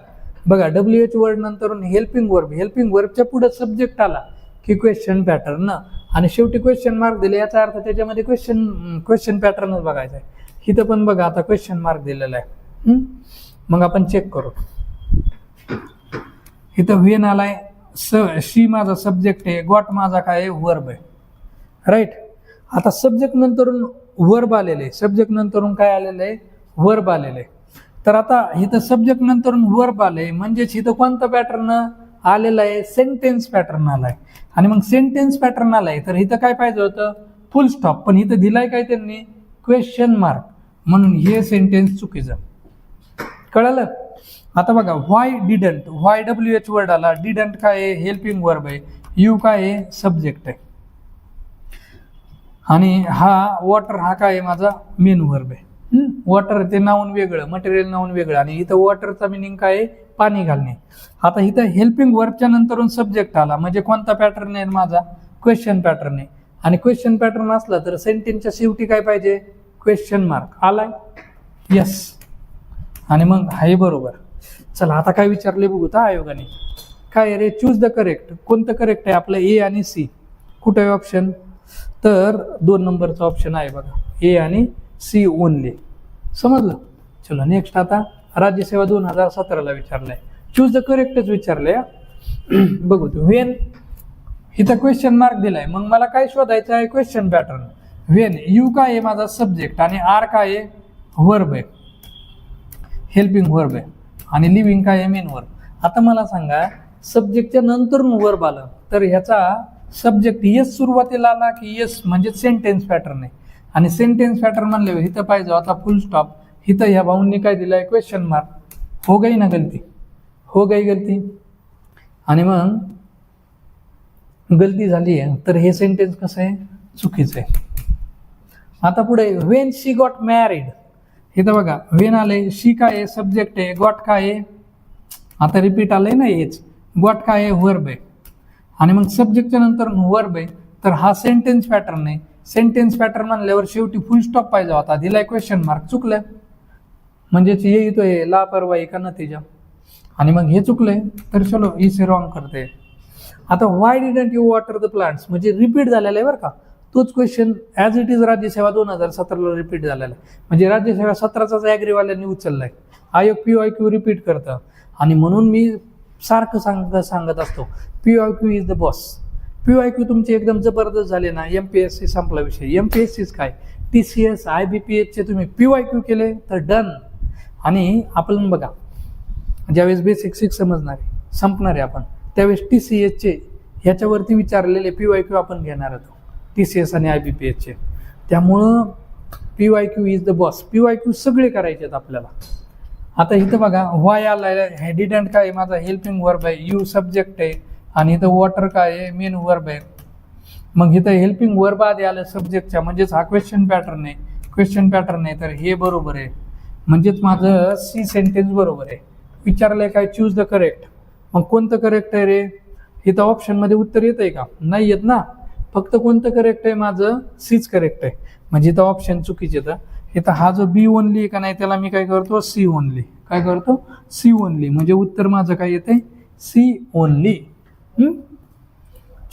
बघा WH वर्ड नंतर हेल्पिंग वर्ब, हेल्पिंग वर्बच्या पुढे सब्जेक्ट आला की क्वेश्चन पॅटर्न, आणि शेवटी क्वेश्चन मार्क दिले, याचा अर्थ त्याच्यामध्ये क्वेश्चन पॅटर्नच बघायचा आहे. इथं पण बघा आता क्वेश्चन मार्क दिलेला आहे. मग आपण चेक करू. इथं व्हेन आलाय, शी माझा सब्जेक्ट आहे, गॉट माझा काय आहे, वर्ब आहे, राईट. आता सब्जेक्ट नंतरून वर्ब आलेले आहे, सब्जेक्ट नंतरून काय आलेलं आहे, वर्ब आलेलं आहे. तर आता इथं सब्जेक्ट नंतरून वर्ब आले, म्हणजेच इथं कोणता पॅटर्न आलेला आहे, सेंटेन्स पॅटर्न आलाय. आणि मग सेंटेन्स पॅटर्न आलाय तर इथं काय पाहिजे होतं, फुल स्टॉप. पण इथं दिलाय काय त्यांनी, क्वेश्चन मार्क. म्हणून हे सेंटेन्स चुकीचं. कळलं? आता बघा व्हाय डिडंट, व्हाय WH वर्ड आला, डिडंट काय आहे हेल्पिंग वर्ब आहे, यू काय आहे सब्जेक्ट आहे, आणि हा वॉटर हा काय आहे माझा मेन वर्ब आहे. वॉटर ते नाऊन वेगळं, मटेरियल नाऊन वेगळं, आणि इथं वॉटरचा मिनिंग काय आहे पाणी घालणे. आता इथं हेल्पिंग वर्बच्या नंतरून सब्जेक्ट आला म्हणजे कोणता पॅटर्न आहे माझा क्वेश्चन पॅटर्न आहे, आणि क्वेश्चन पॅटर्न असला तर सेंटेन्सच्या शेवटी काय पाहिजे क्वेश्चन मार्क आलाय. यस, आणि मग हाय बरोबर. चला आता काय विचारले बघू तर आयोगाने काय रे, चूज द करेक्ट. कोणतं करेक्ट आहे आपलं ए आणि सी. कुठे आहे ऑप्शन, तर 2 नंबरचा ऑप्शन आहे बघा, ए आणि सी ओनली. समजलं? चलो नेक्स्ट. आता राज्यसेवा 2017ला विचारलाय, चूज द करेक्टच विचारलंय. बघू तू व्हेन, इथं क्वेश्चन मार्क दिलाय, मग मला काय शोधायचं आहे क्वेश्चन पॅटर्न. व्हेन यू काय आहे माझा सब्जेक्ट, आणि आर काय आहे वर्ब आहे हेल्पिंग वर्ब आहे, आणि लिव्हिंग काय आहे मेन वर्ब. आता मला सांगा सब्जेक्टच्या नंतर वर्ब आलं तर ह्याचा सब्जेक्ट येस सुरुवातीला आला की येस म्हणजे सेंटेन्स पॅटर्न आहे, आणि सेंटेन्स पॅटर्न म्हणल्यावर इथं पाहिजे आता फुल स्टॉप, इथं ह्या भाऊंनी काय दिलाय क्वेश्चन मार्क. हो गई ना गलती, हो गई गलती, आणि मग गलती झाली आहे तर हे सेंटेन्स कसं आहे चुकीचं आहे. आता पुढे व्हेन शी गॉट मॅरिड, इथं बघा व्हेन आलंय, शी काय आहे सब्जेक्ट आहे, गॉट काय आहे आता रिपीट आलंय ना हेच, गॉट काय आहे वर्ब आहे, आणि मग सब्जेक्टच्या नंतर वर्ब आहे, तर हा सेंटेन्स पॅटर्न आहे. सेंटेन्स पॅटर्न म्हणल्यावर शेवटी फुल स्टॉप पाहिजे होता, दिलाय क्वेश्चन मार्क, चुकलं. म्हणजेच ये येतोय लापरवाही का नतीजा, आणि मग हे चुकलंय तर चलो इसे रॉंग करते. आता why didn't you water the plants म्हणजे रिपीट झालेला आहे बरं का, तोच question as it is Rajyaseva 2017ला रिपीट झालेला आहे, म्हणजे राज्यसेवा 17चाच ॲग्रीवाल्यांनी उचललाय. आयोग PYQ रिपीट करतं, आणि म्हणून मी सारखं सांगत असतो PYQ is the boss. PYQ तुमचे एकदम जबरदस्त झाले ना, MPSC संपला विषय. MPSCच काय TCS IBPSचे तुम्ही PYQ केले तर डन. आणि आपण बघा ज्यावेळेस बेसिक 6 समजणार आहे संपणार आहे आपण, त्यावेळेस TCSचे ह्याच्यावरती विचारलेले PYQ आपण घेणार आहोत, TCS आणि IBPSचे. त्यामुळं PYQ is the boss, PYQ सगळे करायचे आहेत आपल्याला. आता इथं बघा व्हाय आलाय, हे डिडंट काय माझा हेल्पिंग वर्ब आहे, यू सब्जेक्ट आहे, आणि इथं वॉटर काय आहे मेन वर्ब आहे. मग इथं हेल्पिंग वर्ब आधी आलं सब्जेक्टच्या, म्हणजेच हा क्वेश्चन पॅटर्न आहे, क्वेश्चन पॅटर्न आहे, तर हे बरोबर आहे, म्हणजेच माझं सी सेंटेन्स बरोबर आहे. विचारलंय काय चूज द करेक्ट, मग कोणतं करेक्ट आहे रे, इथं ऑप्शनमध्ये उत्तर येत आहे का, नाही येत ना, फक्त कोणतं करेक्ट आहे माझं सीच करेक्ट आहे, म्हणजे इथं ऑप्शन चुकीचे येतं. इथं हा जो बी ओनली आहे का नाही त्याला मी काय करतो सी ओनली, काय करतो सी ओनली, म्हणजे उत्तर माझं काय येते सी ओनली.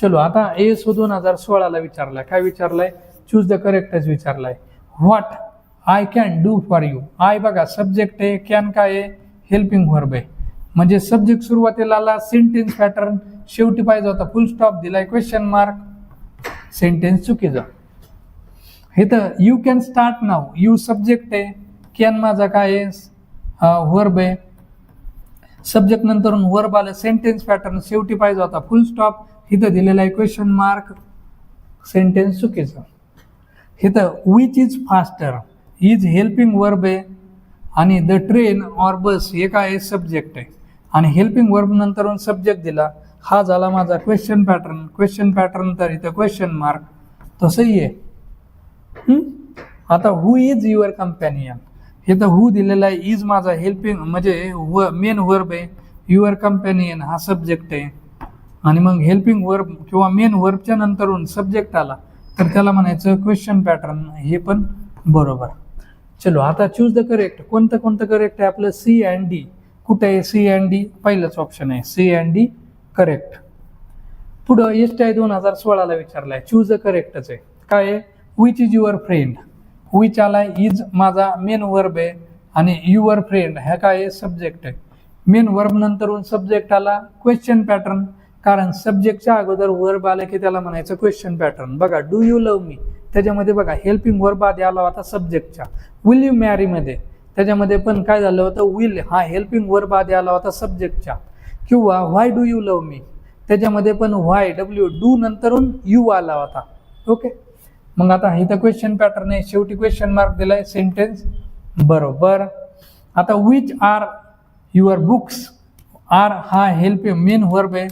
चलो आता ASO 2016ला विचारलाय, काय विचारलाय चूज द करेक्टच विचारलाय. What I can do for you, I बघा सब्जेक्ट आहे, कॅन काय आहे हेल्पिंग वर्ब आहे, म्हणजे सब्जेक्ट सुरुवातीला आला, सेंटेन्स पॅटर्न शेवटी पाहिजे होता फुल स्टॉप, दिलाय क्वेश्चन मार्क, सेंटेन्स चुकीचा. इथं you can start now, you subject आहे, कॅन माझा काय आहे वर्ब आहे, सब्जेक्ट नंतर वर्ब आलं, सेंटेन्स पॅटर्न शेवटी पाहिजे होता फुल स्टॉप, इथं दिलेला आहे क्वेश्चन मार्क, सेंटेन्स चुकीचं. इथं which is faster, is helping verb आहे, आणि द ट्रेन ऑर बस हे काय आहे सब्जेक्ट आहे, आणि हेल्पिंग वर्ब नंतर सब्जेक्ट दिला, हा झाला माझा क्वेश्चन पॅटर्न. क्वेश्चन पॅटर्न तर इथं क्वेश्चन मार्क, तसंही आहे. आता हु इज युअर कंपॅनियन, हे तर हु दिलेला आहे, इज माझा हेल्पिंग म्हणजे मेन वर्ब आहे, युअर कंपॅनियन हा सब्जेक्ट आहे, आणि मग हेल्पिंग वर्ब किंवा मेन वर्बच्या नंतरून सब्जेक्ट आला तर त्याला म्हणायचं क्वेश्चन पॅटर्न, हे पण बरोबर. चलो आता चूज द करेक्ट, कोणतं कोणतं करेक्ट आहे आपलं सी अँड डी. कुठे आहे सी अँड डी, पहिलंच ऑप्शन आहे सी अँड डी करेक्ट. पुढं STI 2016ला विचारलाय, चूज द करेक्टच आहे, काय आहे which is your friend, which आलाय, इज माझा मेन वर्ब आहे, आणि युअर फ्रेंड ह्या काय आहे सब्जेक्ट आहे, मेन वर्ब नंतरून सब्जेक्ट आला, क्वेश्चन पॅटर्न, कारण सब्जेक्टच्या अगोदर वर्ब आला की त्याला म्हणायचं क्वेश्चन पॅटर्न. बघा डू यू लव्ह मी, त्याच्यामध्ये बघा हेल्पिंग वर्ब आधी आला होता सब्जेक्टच्या. विल यू मॅरी मध्ये त्याच्यामध्ये पण काय झालं होतं विल हा हेल्पिंग वर्ब आधी आला होता सब्जेक्टच्या. किंवा व्हाय डू यू लव्ह मी त्याच्यामध्ये पण व्हाय डू नंतरून यू आला होता. ओके, मग आता इथं क्वेश्चन पॅटर्न आहे, शेवटी क्वेश्चन मार्क दिलाय, सेंटेन्स बरोबर. आता which are your books, are हा हेल्प मेन वर्ब आहे,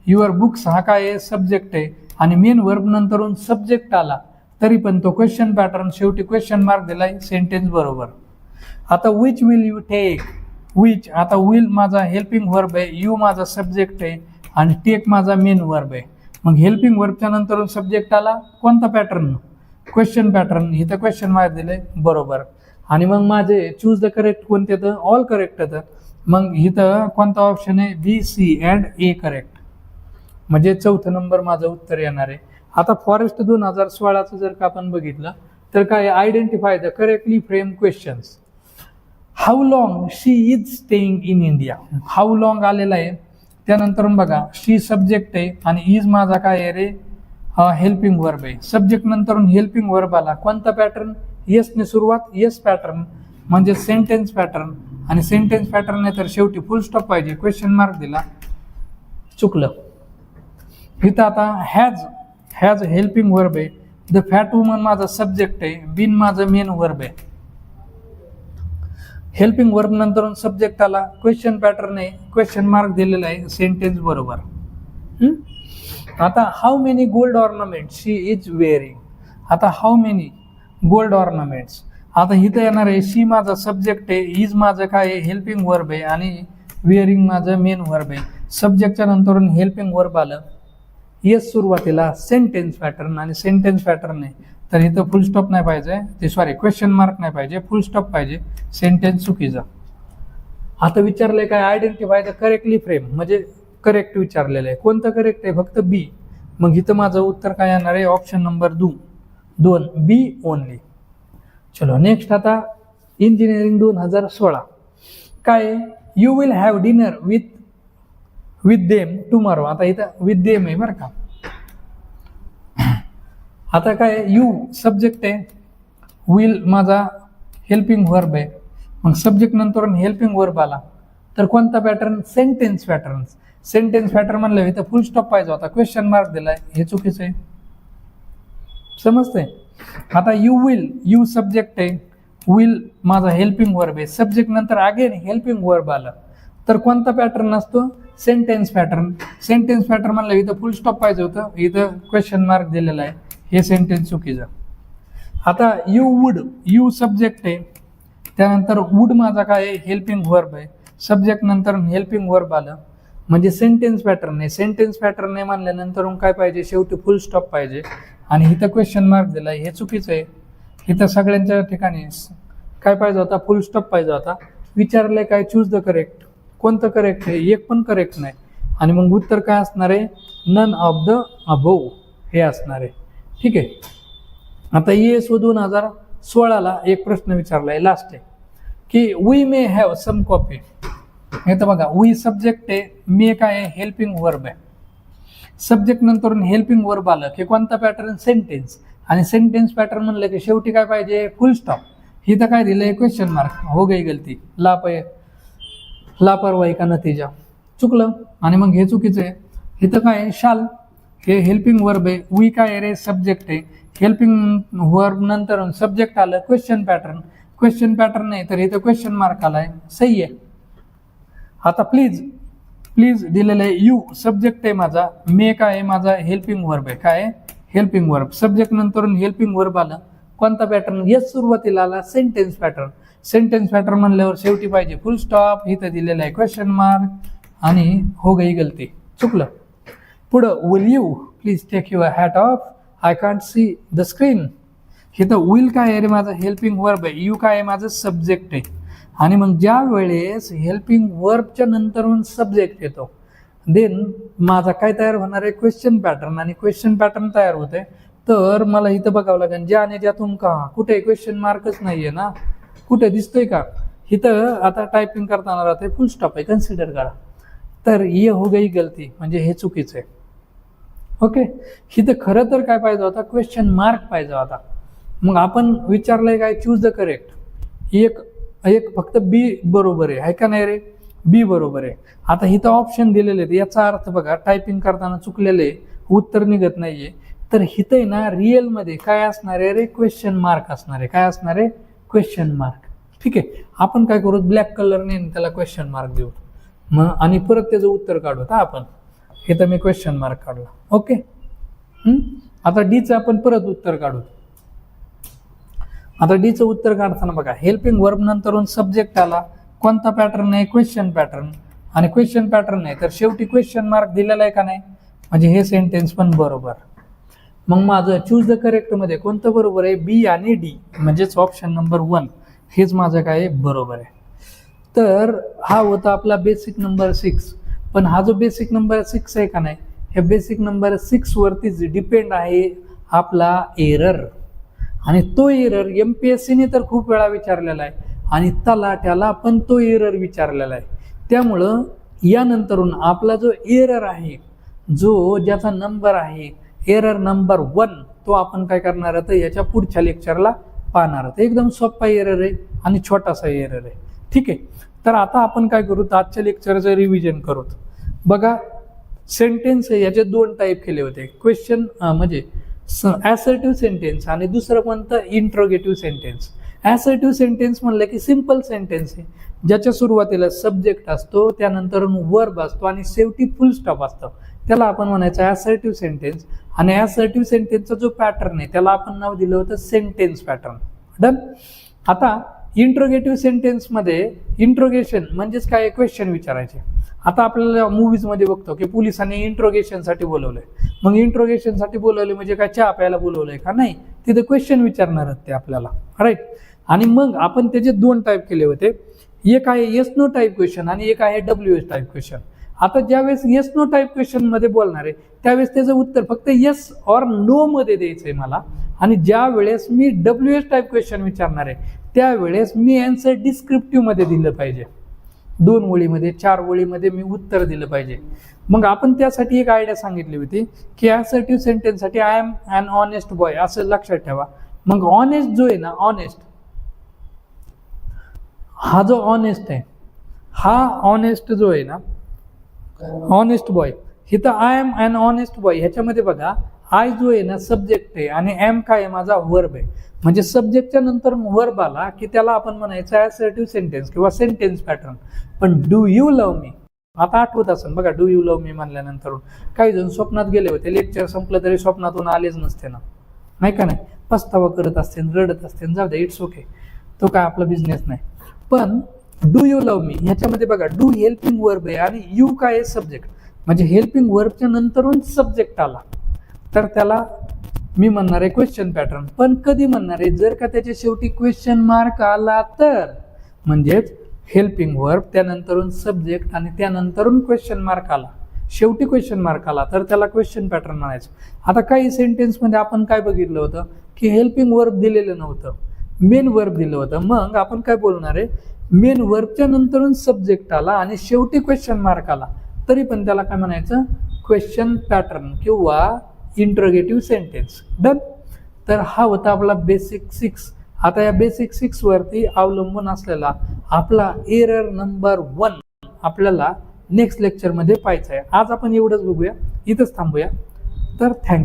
युअर बुक्स हा काय आहे सब्जेक्ट आहे, आणि मेन वर्ब नंतरून सब्जेक्ट आला तरी पण तो क्वेश्चन पॅटर्न, शेवटी क्वेश्चन मार्क दिलाय, सेंटेन्स बरोबर. आता which will you take, which आता विल माझा हेल्पिंग वर्ब आहे, यू माझा सब्जेक्ट आहे, आणि टेक माझा मेन वर्ब आहे. मग हेल्पिंग वर्बच्या नंतर सब्जेक्ट आला, कोणता पॅटर्न, क्वेश्चन पॅटर्न, इथं क्वेश्चन मार्क दिले बरोबर. आणि मग माझे चूज द करेक्ट कोणते, तर ऑल करेक्ट येतं. मग इथं कोणता ऑप्शन आहे, B C and A correct, म्हणजे 4 नंबर माझं उत्तर येणार आहे. आता फॉरेस्ट 2016चं जर का आपण बघितलं तर काय, identify the correctly frame questions. How long she is staying in India, how long आलेला आहे, त्यानंतर बघा शी सब्जेक्ट आहे आणि इज माझा काय आहे रे, हेल्पिंग वर्ब आहे. सब्जेक्ट नंतर हेल्पिंग वर्ब आला, कोणता पॅटर्न, येस ने सुरुवात, येस पॅटर्न म्हणजे सेंटेन्स पॅटर्न, आणि सेंटेन्स पॅटर्न नाही तर शेवटी फुल स्टॉप पाहिजे, क्वेश्चन मार्क दिला, चुकलं. इथं आता हॅज हेल्पिंग वर्ब आहे, द फॅट वुमन माझा सब्जेक्ट आहे, बीन माझं मेन वर्ब आहे. हेल्पिंग वर्ब नंतर सब्जेक्ट आला, क्वेश्चन पॅटर्न आहे, क्वेश्चन मार्क दिलेला आहे, सेंटेन्स बरोबर. आता how many gold ornaments she is wearing, आता हाऊ मेनी गोल्ड ऑर्नामेंट्स, आता इथं येणार आहे, शी माझा सब्जेक्ट आहे, इज माझं काय आहे हेल्पिंग वर्ब आहे, आणि वेअरिंग माझं मेन वर्ब आहे. सब्जेक्टच्या नंतर हेल्पिंग वर्ब आलं, येस सुरुवातीला, सेंटेन्स पॅटर्न, आणि सेंटेन्स पॅटर्न आहे तर इथं फुल स्टॉप नाही पाहिजे, ते सॉरी क्वेश्चन मार्क नाही पाहिजे, फुल स्टॉप पाहिजे, सेंटेन्स चुकीचा. आता विचारलंय काय, आयडेंटिफाय द करेक्टली फ्रेम, म्हणजे करेक्ट विचारलेलं आहे, कोणतं करेक्ट आहे, फक्त बी. मग इथं माझं उत्तर काय येणार आहे, ऑप्शन नंबर 2 बी ओनली. चलो नेक्स्ट. आता इंजिनिअरिंग 2016 काय, you will have dinner with them tomorrow, आता इथं विथ देम आहे बरं का. आता काय, यू सब्जेक्ट आहे, विल माझा हेल्पिंग वर्ब आहे, मग सब्जेक्ट नंतर हेल्पिंग वर्ब आला तर कोणता pattern, sentence pattern. Sentence pattern म्हणलं इथं फुल स्टॉप पाहिजे होता, क्वेश्चन मार्क दिलाय, हे चुकीचं आहे, समजतंय. आता यू सब्जेक्ट आहे, विल माझा हेल्पिंग वर्ब आहे, सब्जेक्ट नंतर अगेन हेल्पिंग वर्ब आलं तर कोणता पॅटर्न असतो, सेंटेन्स पॅटर्न. सेंटेन्स पॅटर्न म्हणलं इथं फुल स्टॉप पाहिजे होतं, इथं क्वेश्चन मार्क दिलेला आहे, हे सेंटेन्स चुकीचं. आता यू सब्जेक्ट आहे, त्यानंतर वुड माझा काय आहे हेल्पिंग वर्ब आहे, सब्जेक्ट नंतर हेल्पिंग वर्ब आलं म्हणजे सेंटेन्स पॅटर्न आहे. सेंटेन्स पॅटर्न आहे म्हणल्यानंतर काय पाहिजे, शेवटी फुल स्टॉप पाहिजे, आणि इथं क्वेश्चन मार्क दिला, हे चुकीचं आहे. इथं सगळ्यांच्या ठिकाणी काय पाहिजे होता, फुल स्टॉप पाहिजे होता. विचारलंय काय, चूज द करेक्ट, कोणतं करेक्ट आहे, एक पण करेक्ट नाही, आणि मग उत्तर काय असणार आहे, नन ऑफ द अबोव हे असणार आहे. ठीक आहे. आता ESO 2016ला एक प्रश्न विचारलाय, लास्ट आहे की we may have some copy. हे तर बघा, वी सब्जेक्ट आहे, मे काय आहे हेल्पिंग वर्ब आहे, सब्जेक्ट नंतर हेल्पिंग वर्ब आलं की कोणता पॅटर्न, सेंटेन्स, आणि सेंटेन्स पॅटर्न म्हणलं की शेवटी काय पाहिजे, फुल स्टॉप. ही तर काय दिलंय, क्वेश्चन मार्क, हो गई गलती, लापरवाही का नतीजा, चुकलं. आणि मग हे चुकीचं आहे. इथं काय, शाल हे हेल्पिंग वर्ब आहे, वी काय रे सब्जेक्ट आहे, हेल्पिंग वर्ब नंतर सब्जेक्ट आलं, क्वेश्चन पॅटर्न नाही तर इथं क्वेश्चन मार्क आलाय, सही आहे. आता प्लीज दिलेलं आहे, यू सब्जेक्ट आहे माझा, मे काय आहे माझा हेल्पिंग वर्ब आहे, काय हेल्पिंग वर्ब, सब्जेक्ट नंतर हेल्पिंग वर्ब आलं, कोणता पॅटर्न, येस सुरुवातीला आला, सेंटेन्स पॅटर्न म्हणल्यावर शेवटी पाहिजे फुल स्टॉप, इथं दिलेलं आहे क्वेश्चन मार्क, आणि हो गई गलती, चुकलं. पुढं, will you please take your hat off, I can't see the screen. इथं विल काय आहे रे माझं हेल्पिंग वर्ब आहे, यू काय आहे माझं सब्जेक्ट आहे, आणि मग ज्या वेळेस हेल्पिंग वर्बच्या नंतरून सब्जेक्ट येतो देन माझा काय तयार होणार आहे, क्वेश्चन पॅटर्न, आणि क्वेश्चन पॅटर्न तयार होते. तर मला इथं बघावं लागेल, ज्या आणि ज्यातून का, कुठे क्वेश्चन मार्कच नाहीये ना, कुठे दिसतोय का, इथं आता टायपिंग करताना राहते फुल स्टॉप आहे, कन्सिडर करा. तर ये हो गई गलती, म्हणजे हे चुकीचं आहे. ओके, इथं खरं तर काय पाहिजे होता, क्वेश्चन मार्क पाहिजे होता. मग आपण विचारलंय काय, चूज द करेक्ट, एक फक्त बी बरोबर आहे का नाही रे, बी बरोबर आहे. आता इथं ऑप्शन दिलेले आहेत, याचा अर्थ बघा टायपिंग करताना चुकलेले उत्तर निघत नाहीये, तर हिथं आहे ना रिअल मध्ये काय असणार आहे रे, क्वेश्चन मार्क असणार आहे. काय असणार आहे, क्वेश्चन मार्क. ठीक आहे, आपण काय करू, ब्लॅक कलरने त्याला क्वेश्चन मार्क देऊ मग, आणि परत त्याचं उत्तर काढू. आपण हे तर मी क्वेश्चन मार्क काढला. ओके, आता डीचं आपण परत उत्तर काढू. आता डीचं उत्तर काढताना बघा, हेल्पिंग वर्ब नंतरून सब्जेक्ट आला, कोणता पॅटर्न आहे, क्वेश्चन पॅटर्न. आणि क्वेश्चन पॅटर्न आहे तर शेवटी क्वेश्चन मार्क दिलेला आहे का नाही, म्हणजे हे सेंटेन्स पण बरोबर. मग माझं चूज द करेक्ट मध्ये कोणतं बरोबर आहे, बी आणि डी, म्हणजेच ऑप्शन नंबर 1 हेच माझं काय बरोबर आहे. तर हा होता आपला बेसिक नंबर 6. पण हा जो बेसिक नंबर 6 आहे का नाही, हे बेसिक नंबर 6 वरतीच डिपेंड आहे आपला एरर. आणि तो एरर MPSCने तर खूप वेळा विचारलेला आहे आणि तलाठ्याला पण तो एरर विचारलेला आहे. त्यामुळं यानंतरून आपला जो एरर आहे, जो ज्याचा नंबर आहे एरर नंबर 1, तो आपण काय करणार आहे, तर याच्या पुढच्या लेक्चरला पाहणार आहोत. एकदम सोपा एरर आहे आणि छोटासा एरर आहे. ठीक आहे, तर आता आपण काय करू, आजच्या लेक्चरचं रिव्हिजन करू. बघा, सेंटेन्स आहे याचे 2 टाईप केले होते, क्वेश्चन म्हणजे ॲसर्टिव्ह सेंटेन्स आणि दुसरं कोणतं, इंट्रोगेटिव्ह सेंटेन्स. ॲसर्टिव्ह सेंटेन्स म्हणलं की सिंपल सेंटेन्स आहे, ज्याच्या सुरुवातीला सब्जेक्ट असतो, त्यानंतर वर्ब असतो आणि शेवटी फुल स्टॉप असतो, त्याला आपण म्हणायचं ॲसर्टिव्ह सेंटेन्स. आणि ॲसर्टिव्ह सेंटेन्सचा जो पॅटर्न आहे त्याला आपण नाव दिलं होतं सेंटेन्स पॅटर्न. डन. आता इंट्रोगेटिव्ह सेंटेन्समध्ये इंट्रोगेशन म्हणजेच काय, क्वेश्चन विचारायचे. आता आपल्याला मूवीजमध्ये बघतो की पोलिसांनी इंट्रोगेशनसाठी बोलवलंय. मग इंट्रोगेशनसाठी बोलवले म्हणजे काय, चहा प्यायला बोलवलंय का, नाही, तिथे क्वेश्चन विचारणार आहेत ते आपल्याला, राईट. आणि मग आपण त्याचे 2 टाईप केले होते, एक आहे येस नो टाईप क्वेश्चन आणि एक आहे WH टाईप क्वेश्चन. आता ज्यावेळेस येस नो टाईप क्वेश्चन मध्ये बोलणार आहे त्यावेळेस त्याचं उत्तर फक्त येस और नो मध्ये द्यायचंय मला. आणि ज्या वेळेस मी WH टाईप क्वेश्चन विचारणार आहे त्यावेळेस मी आन्सर डिस्क्रिप्टिव्ह मध्ये दिलं पाहिजे, 2 ओळीमध्ये 4 ओळीमध्ये मी उत्तर दिलं पाहिजे. मग आपण त्यासाठी एक आयडिया सांगितली होती की ॲसर्टिव्ह सेंटेन्ससाठी I am an honest boy असं लक्षात ठेवा. मग ऑनेस्ट जो आहे ना, ऑनेस्ट, हा जो ऑनेस्ट आहे, हा ऑनेस्ट जो आहे ना, ऑनेस्ट बॉय, इथं I am an honest boy ह्याच्यामध्ये बघा, आय जो आहे ना सब्जेक्ट आहे आणि एम काय आहे, माझा वर्ब आहे. म्हणजे सब्जेक्टच्या नंतर वर्ब आला की त्याला आपण म्हणायचं ॲसर्टिव्ह सेंटेन्स किंवा सेंटेन्स पॅटर्न. पण डू यू लव्ह मी, आता आठवत असेल बघा, डू यू लव्ह मी म्हणल्यानंतर काही जण स्वप्नात गेले होते, लेक्चर संपलं तरी स्वप्नातून आलेच नसते ना, नाही का नाही, पस्तावा करत असते, रडत असते, जाऊ द्या, इट्स ओके, तो काय आपला बिझनेस नाही. पण डू यू लव्ह मी ह्याच्यामध्ये बघा, डू हेल्पिंग वर्ब आहे आणि यू काय आहे, सब्जेक्ट. म्हणजे हेल्पिंग वर्बच्या नंतरून सब्जेक्ट आला तर त्याला मी म्हणणार आहे क्वेश्चन पॅटर्न. पण कधी म्हणणार आहे, जर का त्याच्या शेवटी क्वेश्चन मार्क आला तर, म्हणजेच हेल्पिंग वर्ब त्यानंतरून सब्जेक्ट आणि त्यानंतरून क्वेश्चन मार्क आला, शेवटी क्वेश्चन मार्क आला तर त्याला क्वेश्चन पॅटर्न म्हणायचं. आता काही सेंटेन्समध्ये आपण काय बघितलं होतं की हेल्पिंग वर्ब दिलेलं नव्हतं, मेन वर्ब दिलं होतं. मग आपण काय बोलणार आहे, मेन वर्बच्या नंतरून सब्जेक्ट आला आणि शेवटी क्वेश्चन मार्क आला तरी पण त्याला काय म्हणायचं, क्वेश्चन पॅटर्न किंवा इंट्रोगेटिव्ह सेंटेन्स. डन. तर हा होता आपला बेसिक 6. आता या बेसिक 6 वरती अवलंबून असलेला आपला एरर नंबर 1 आपल्याला नेक्स्ट लेक्चरमध्ये पाहायचा आहे. आज आपण एवढंच बघूया, इथंच थांबूया. तर थँक्यू.